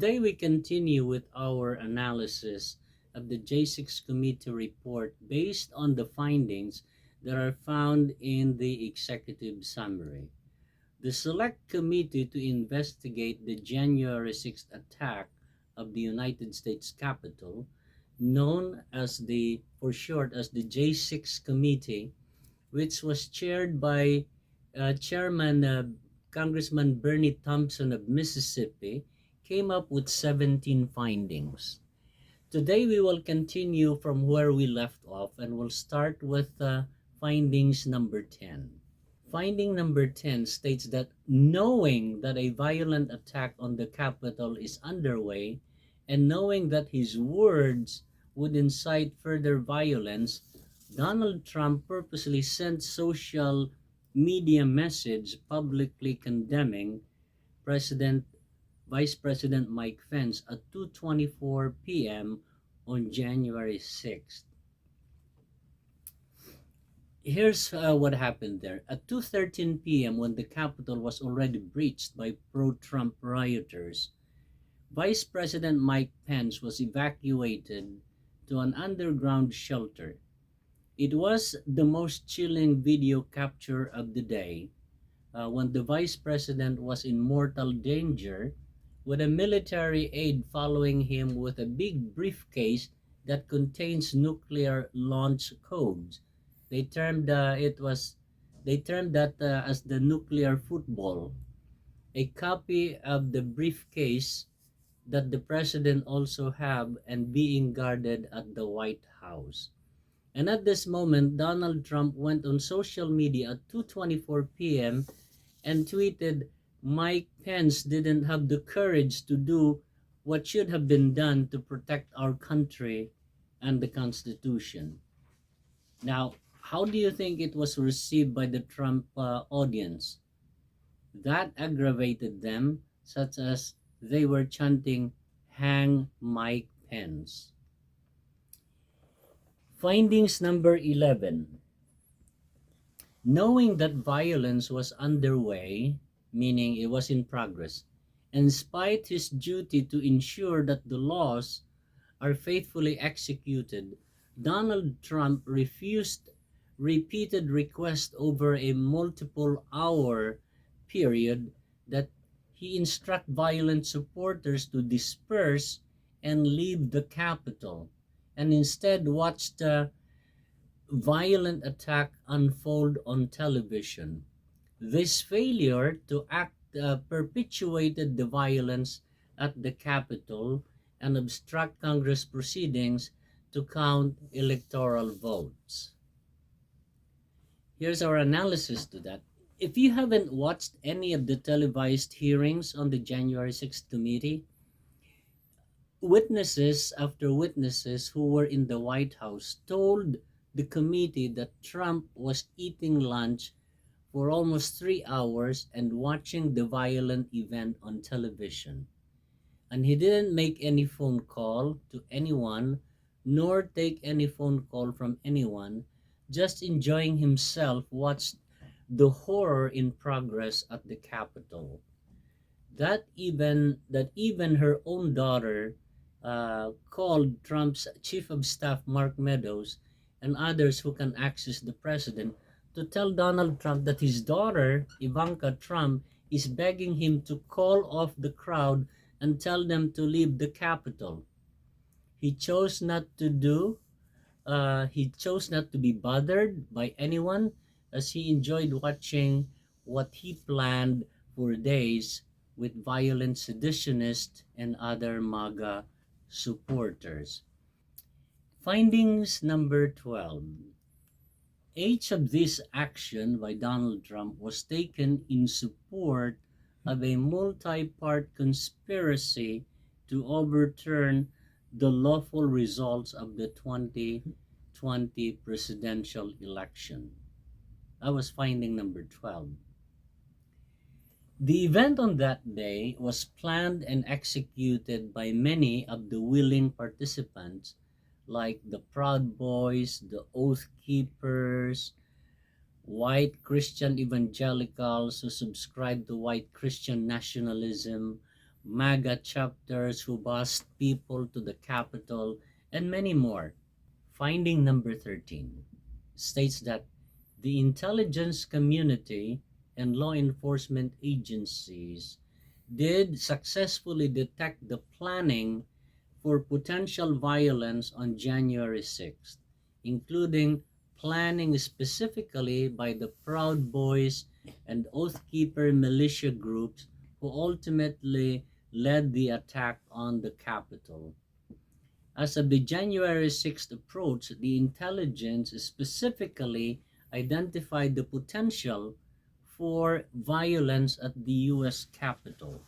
Today we continue with our analysis of the J6 Committee report based on the findings that are found in the executive summary. The Select Committee to investigate the January 6th attack of the United States Capitol, known as for short as the J6 Committee, which was chaired by Chairman Congressman Bernie Thompson of Mississippi, came up with 17 findings. Today we will continue from where we left off and we'll start with findings number 10. Finding number 10 states that knowing that a violent attack on the Capitol is underway and knowing that his words would incite further violence, Donald Trump purposely sent social media message publicly condemning President Vice President Mike Pence at 2:24 p.m. on January 6th. Here's what happened there. At 2:13 p.m., when the Capitol was already breached by pro-Trump rioters, Vice President Mike Pence was evacuated to an underground shelter. It was the most chilling video capture of the day when the Vice President was in mortal danger with a military aide following him with a big briefcase that contains nuclear launch codes. They termed that as the nuclear football. A copy of the briefcase that the president also have and being guarded at the White House. And at this moment, Donald Trump went on social media at 2:24 p.m. and tweeted, "Mike Pence didn't have the courage to do what should have been done to protect our country and the Constitution." Now, how do you think it was received by the Trump audience? That aggravated them, such as they were chanting, "Hang Mike Pence." Findings number 11. Knowing that violence was underway, meaning it was in progress, and despite his duty to ensure that the laws are faithfully executed, Donald Trump refused repeated requests over a multiple hour period that he instruct violent supporters to disperse and leave the Capitol, and instead watched the violent attack unfold on television. This failure to act perpetuated the violence at the Capitol and obstruct Congress proceedings to count electoral votes. Here's our analysis to that. If you haven't watched any of the televised hearings on the January 6th committee, witnesses after witnesses who were in the White House told the committee that Trump was eating lunch for almost 3 hours and watching the violent event on television. And he didn't make any phone call to anyone, nor take any phone call from anyone, just enjoying himself watched the horror in progress at the Capitol. That even her own daughter called Trump's chief of staff Mark Meadows and others who can access the president to tell Donald Trump that his daughter, Ivanka Trump, is begging him to call off the crowd and tell them to leave the Capitol. He chose not to be bothered by anyone as he enjoyed watching what he planned for days with violent seditionists and other MAGA supporters. Findings number 12. Each of these actions by Donald Trump was taken in support of a multi-part conspiracy to overturn the lawful results of the 2020 presidential election. That was finding number 12. The event on that day was planned and executed by many of the willing participants like the Proud Boys, the Oath Keepers, white Christian evangelicals who subscribe to white Christian nationalism, MAGA chapters who bussed people to the Capitol, and many more. Finding number 13 states that the intelligence community and law enforcement agencies did successfully detect the planning for potential violence on January 6th, including planning specifically by the Proud Boys and Oath Keeper militia groups who ultimately led the attack on the Capitol. As of the January 6th approach, the intelligence specifically identified the potential for violence at the U.S. Capitol.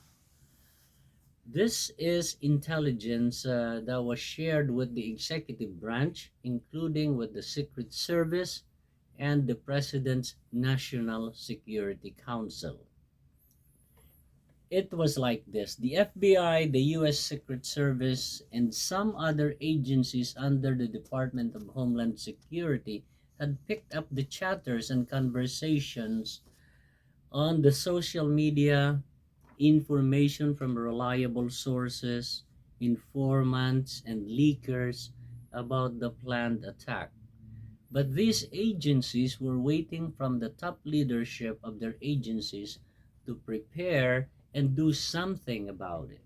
This is intelligence that was shared with the executive branch, including with the Secret Service and the President's National Security Council. It was like this: the FBI, the U.S. Secret Service, and some other agencies under the Department of Homeland Security had picked up the chatters and conversations on the social media, information from reliable sources, informants, and leakers about the planned attack. But these agencies were waiting from the top leadership of their agencies to prepare and do something about it.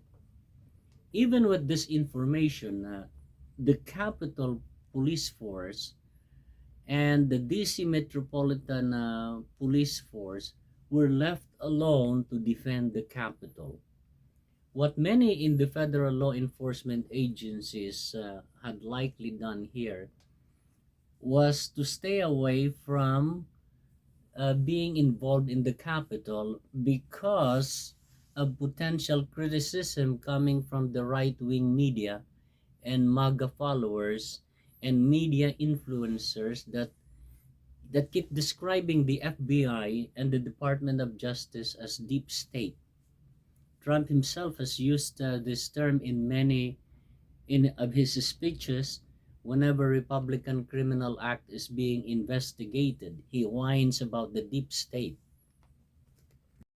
Even with this information, the Capitol Police Force and the DC Metropolitan Police Force were left alone to defend the Capitol. What many in the federal law enforcement agencies had likely done here was to stay away from being involved in the Capitol because of potential criticism coming from the right wing media and MAGA followers and media influencers that keep describing the FBI and the Department of Justice as deep state. Trump himself has used this term in many of his speeches. Whenever Republican criminal act is being investigated, he whines about the deep state.